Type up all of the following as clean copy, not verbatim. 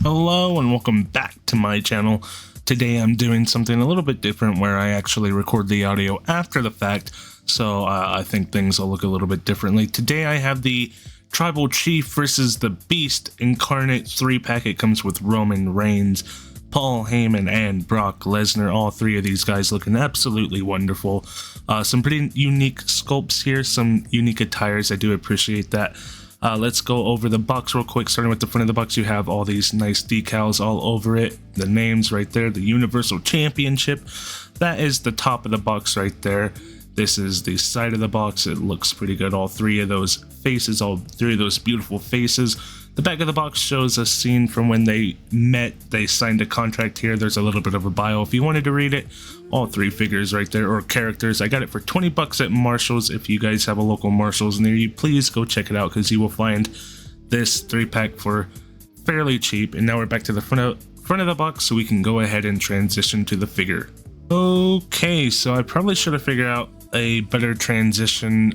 Hello and welcome back to my channel. Today I'm doing something a little bit different where I actually record the audio after the fact, so I think things will look a little bit differently. Today I have the Tribal Chief versus the Beast Incarnate 3-pack. It comes with Roman Reigns, Paul Heyman, and Brock Lesnar. All three of these guys looking absolutely wonderful. Some pretty unique sculpts here, some unique attires. I do appreciate that. Let's go over the box real quick. Starting with the front of the box, you have all these nice decals all over it. The names right there, the Universal Championship. That is the top of the box right there. This is the side of the box. It looks pretty good. All three of those faces, all three of those beautiful faces. The back of the box shows a scene from when they met. They signed a contract here. There's a little bit of a bio if you wanted to read it. All three figures right there, or characters. I got it for 20 bucks at Marshals. If you guys have a local Marshals near you, please go check it out because you will find this 3-pack for fairly cheap. And now we're back to the front of the box, so we can go ahead and transition to the figure. Okay, so I probably should have figured out a better transition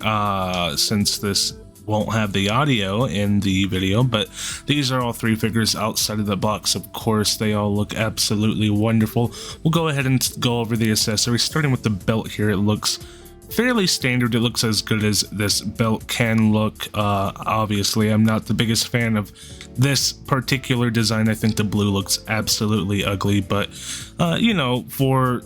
since this won't have the audio in the video, but these are all three figures outside of the box. Of course, they all look absolutely wonderful. We'll go ahead and go over the accessories, starting with the belt here. It looks fairly standard. It looks as good as this belt can look. Obviously, I'm not the biggest fan of this particular design. I think the blue looks absolutely ugly, but you know, for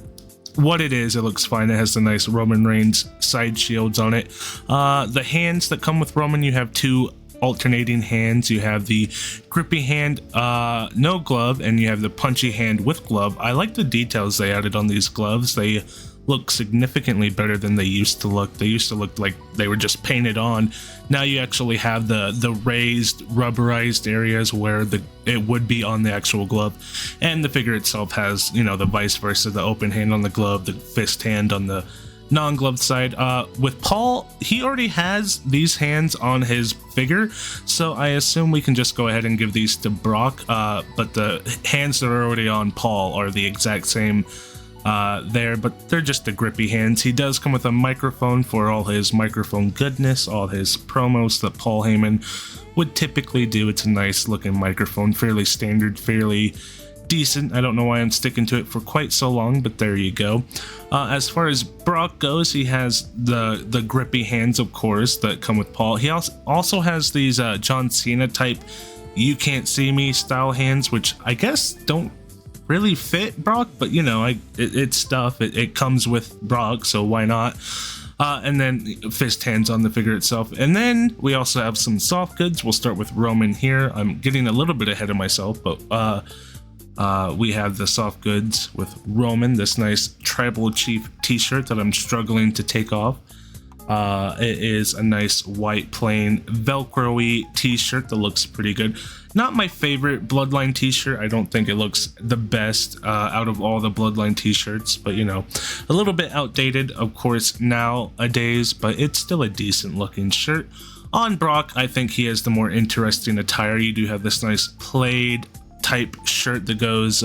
what it is, it looks fine. It has the nice Roman Reigns side shields on it. The hands that come with Roman, you have two alternating hands. You have the grippy hand, no glove, and you have the punchy hand with glove. I like the details they added on these gloves. They look significantly better than they used to look. They used to look like they were just painted on. Now you actually have the raised rubberized areas where it would be on the actual glove, and the figure itself has, you know, the vice versa, the open hand on the glove, the fist hand on the non-gloved side. With Paul, he already has these hands on his figure, so I assume we can just go ahead and give these to Brock, but the hands that are already on Paul are the exact same there, but they're just the grippy hands. He does come with a microphone for all his microphone goodness, all his promos that Paul Heyman would typically do. It's a nice looking microphone, fairly standard, fairly decent. I don't know why I'm sticking to it for quite so long, but there you go. As far as Brock goes, he has the grippy hands, of course, that come with Paul. He also has these John Cena type "you can't see me" style hands, which I guess don't really fit Brock, but you know, it's stuff. It comes with Brock, so why not? And then fist hands on the figure itself. And then we also have some soft goods. We'll start with Roman here. I'm getting a little bit ahead of myself, but we have the soft goods with Roman, this nice Tribal Chief t-shirt that I'm struggling to take off. It is a nice white plain Velcro-y t-shirt that looks pretty good. Not my favorite Bloodline t-shirt. I don't think it looks the best out of all the Bloodline t-shirts, but you know, a little bit outdated, of course, nowadays, but it's still a decent looking shirt. On Brock, I think he has the more interesting attire. You do have this nice plaid type shirt that goes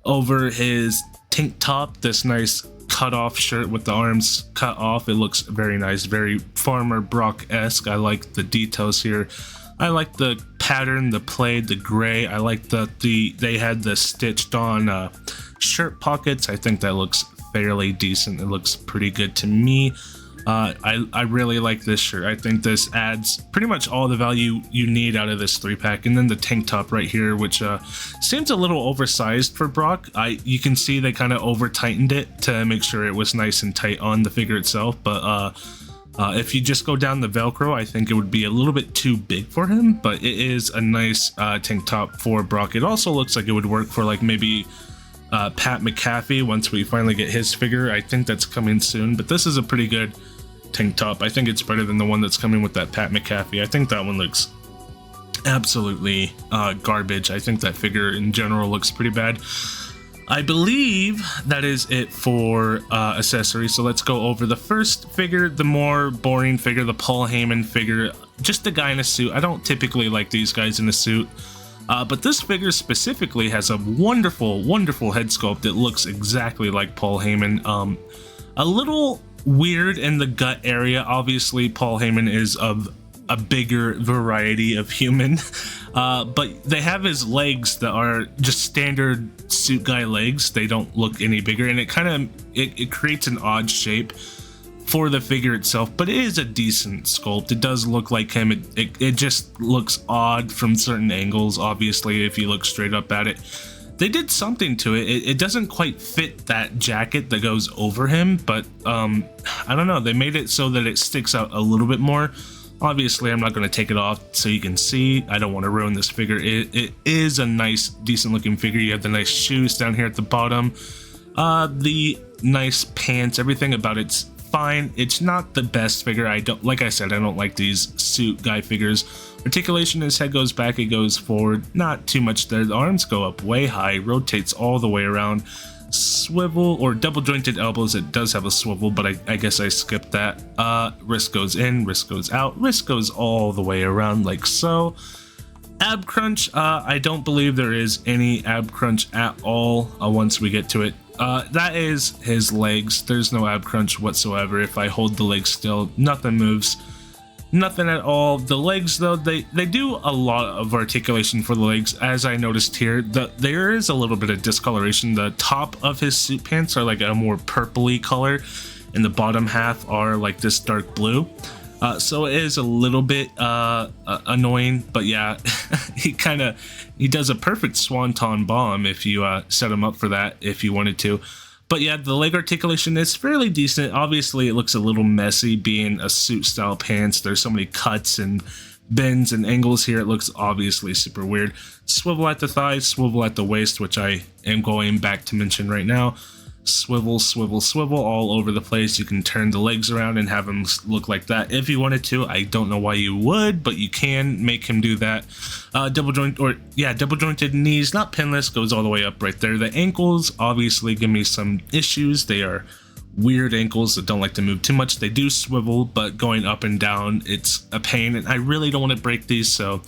over his tank top, this nice cut off shirt with the arms cut off. It looks very nice, very Farmer Brock-esque. I like the details here. I like the pattern, the plaid, the gray. I like they had the stitched on shirt pockets. I think that looks fairly decent. It looks pretty good to me. I really like this shirt. I think this adds pretty much all the value you need out of this 3-pack. And then the tank top right here, which seems a little oversized for Brock. You can see they kind of over tightened it to make sure it was nice and tight on the figure itself, but if you just go down the Velcro, I think it would be a little bit too big for him, but it is a nice tank top for Brock. It also looks like it would work for like maybe Pat McAfee once we finally get his figure. I think that's coming soon, but this is a pretty good tank top. I think it's better than the one that's coming with that Pat McAfee. I think that one looks absolutely garbage. I think that figure in general looks pretty bad. I believe that is it for accessories, so let's go over the first figure, the more boring figure, the Paul Heyman figure. Just a guy in a suit. I don't typically like these guys in a suit, but this figure specifically has a wonderful head sculpt that looks exactly like Paul Heyman. A little weird in the gut area. Obviously, Paul Heyman is of a bigger variety of human. But they have his legs that are just standard suit guy legs. They don't look any bigger, and it creates an odd shape for the figure itself, but it is a decent sculpt. It does look like him. It just looks odd from certain angles, obviously, if you look straight up at it. They did something to it. It doesn't quite fit that jacket that goes over him, but I don't know. They made it so that it sticks out a little bit more. Obviously, I'm not going to take it off so you can see. I don't want to ruin this figure. It is a nice, decent looking figure. You have the nice shoes down here at the bottom. The nice pants, everything about it's fine. It's not the best figure. Like I said, I don't like these suit guy figures. Articulation, his head goes back, it goes forward. Not too much there. The arms go up way high, rotates all the way around. Swivel or double jointed elbows, it does have a swivel, but I guess I skipped that. Wrist goes in, wrist goes out, wrist goes all the way around like so. Ab crunch, I don't believe there is any ab crunch at all once we get to it. That is his legs. There's no ab crunch whatsoever. If I hold the legs still, nothing moves. Nothing at all. The legs, though, they do a lot of articulation for the legs, as I noticed here. There is a little bit of discoloration. The top of his suit pants are like a more purpley color, and the bottom half are like this dark blue. So it is a little bit annoying, but yeah, he does a perfect swanton bomb if you set him up for that if you wanted to. But yeah, the leg articulation is fairly decent. Obviously, it looks a little messy being a suit style pants. There's so many cuts and bends and angles here. It looks obviously super weird. Swivel at the thighs, swivel at the waist, which I am going back to mention right now. Swivel, swivel, swivel all over the place. You can turn the legs around and have him look like that if you wanted to. I don't know why you would, but you can make him do that. Double jointed knees, not pinless, goes all the way up right there. The ankles obviously give me some issues. They are weird ankles that don't like to move too much. They do swivel, but going up and down, it's a pain, and I really don't want to break these, so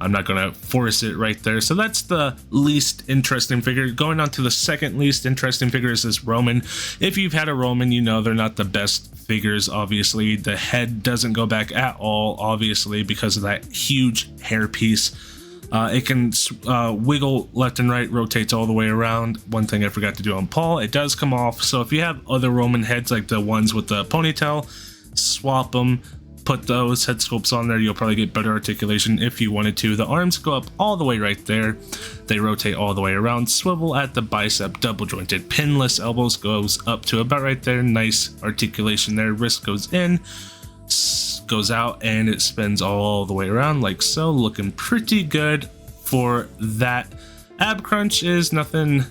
I'm not going to force it right there. So that's the least interesting figure. Going on to the second least interesting figure is this Roman. If you've had a Roman, you know they're not the best figures, obviously. The head doesn't go back at all, obviously, because of that huge hairpiece. It can wiggle left and right, rotates all the way around. One thing I forgot to do on Paul, it does come off. So if you have other Roman heads, like the ones with the ponytail, swap them, put those head sculpts on there. You'll probably get better articulation if you wanted to. The arms go up all the way right there. They rotate all the way around. Swivel at the bicep, double jointed. Pinless elbows goes up to about right there. Nice articulation there. Wrist goes in, goes out, and it spins all the way around like so. Looking pretty good for that. Ab crunch is nothing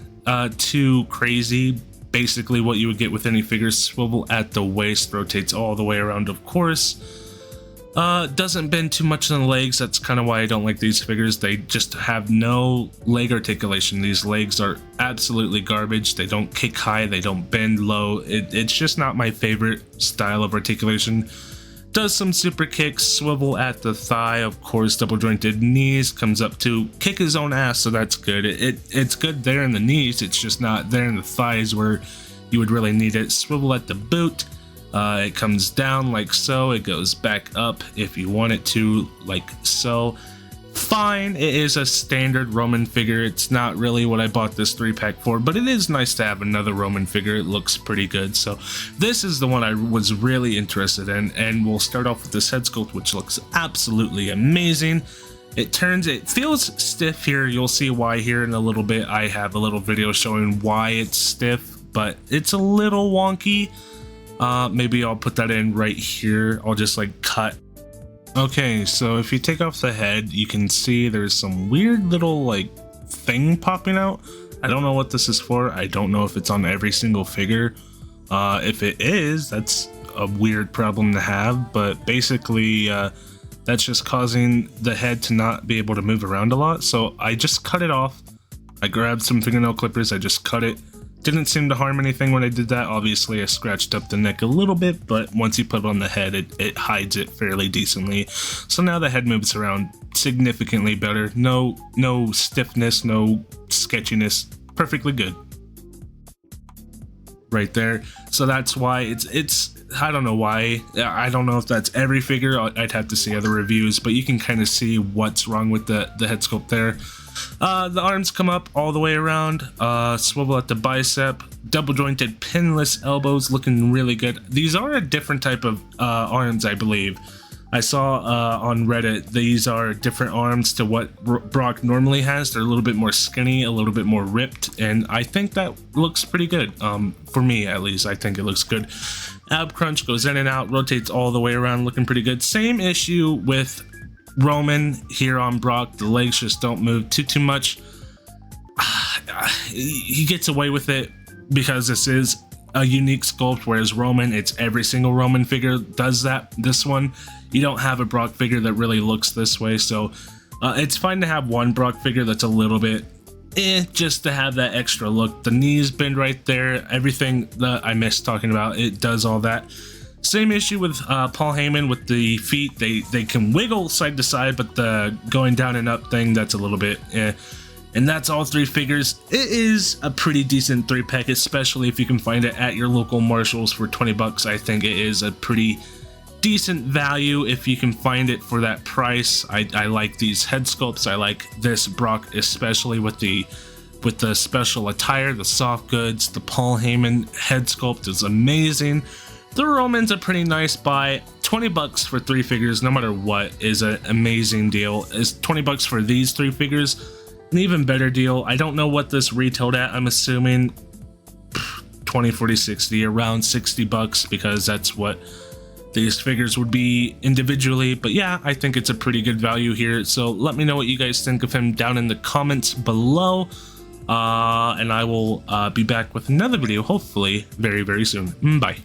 too crazy. Basically what you would get with any figure. Swivel at the waist, rotates all the way around, of course. Doesn't bend too much on the legs. That's kind of why I don't like these figures. They just have no leg articulation. These legs are absolutely garbage. They don't kick high, they don't bend low. It's just not my favorite style of articulation. Does some super kicks, swivel at the thigh, of course. Double jointed knees, comes up to kick his own ass, so that's good. It's good there in the knees, it's just not there in the thighs where you would really need it. Swivel at the boot, it comes down like so, it goes back up if you want it to, like so. Fine, it is a standard Roman figure. It's not really what I bought this 3-pack for, but it is nice to have another Roman figure. It looks pretty good. So this is the one I was really interested in, and we'll start off with this head sculpt, which looks absolutely amazing. It feels stiff here. You'll see why here in a little bit. I have a little video showing why it's stiff, but it's a little wonky. Maybe I'll put that in right here. I'll just like cut. Okay, so if you take off the head, you can see there's some weird little like thing popping out. I don't know what this is for. I don't know if it's on every single figure. If it is, that's a weird problem to have, but basically that's just causing the head to not be able to move around a lot. So I just cut it off. I grabbed some fingernail clippers, I just cut it. Didn't seem to harm anything when I did that. Obviously I scratched up the neck a little bit, but once you put it on the head, it hides it fairly decently. So now the head moves around significantly better. No stiffness, no sketchiness, perfectly good. Right there. So that's why it's I don't know why. I don't know if that's every figure. I'd have to see other reviews, but you can kind of see what's wrong with the head sculpt there. The arms come up all the way around, swivel at the bicep, double jointed pinless elbows, looking really good. These are a different type of arms, I believe. I saw on Reddit, these are different arms to what Brock normally has. They're a little bit more skinny, a little bit more ripped, and I think that looks pretty good. For me, at least, I think it looks good. Ab crunch goes in and out, rotates all the way around, looking pretty good. Same issue with Roman here on Brock. The legs just don't move too much. He gets away with it because this is a unique sculpt, whereas Roman, it's every single Roman figure does that. This one, you don't have a Brock figure that really looks this way, so it's fine to have one Brock figure that's a little bit just to have that extra look. The knees bend right there, everything that I missed talking about, it does all that. Same issue with Paul Heyman with the feet. They can wiggle side to side, but the going down and up thing, that's a little bit And that's all three figures. It is a pretty decent 3-pack, especially if you can find it at your local Marshals for 20 bucks. I think it is a pretty decent value if you can find it for that price. I like these head sculpts. I like this Brock, especially with the special attire, the soft goods. The Paul Heyman head sculpt is amazing. The Roman's a pretty nice buy. 20 bucks for 3 figures, no matter what, is an amazing deal. Is 20 bucks for these 3 figures an even better deal? I don't know what this retailed at. I'm assuming 20, 40, 60, around 60 bucks, because that's what these figures would be individually. But yeah, I think it's a pretty good value here. So let me know what you guys think of him down in the comments below. And I will be back with another video, hopefully very, very soon. Bye.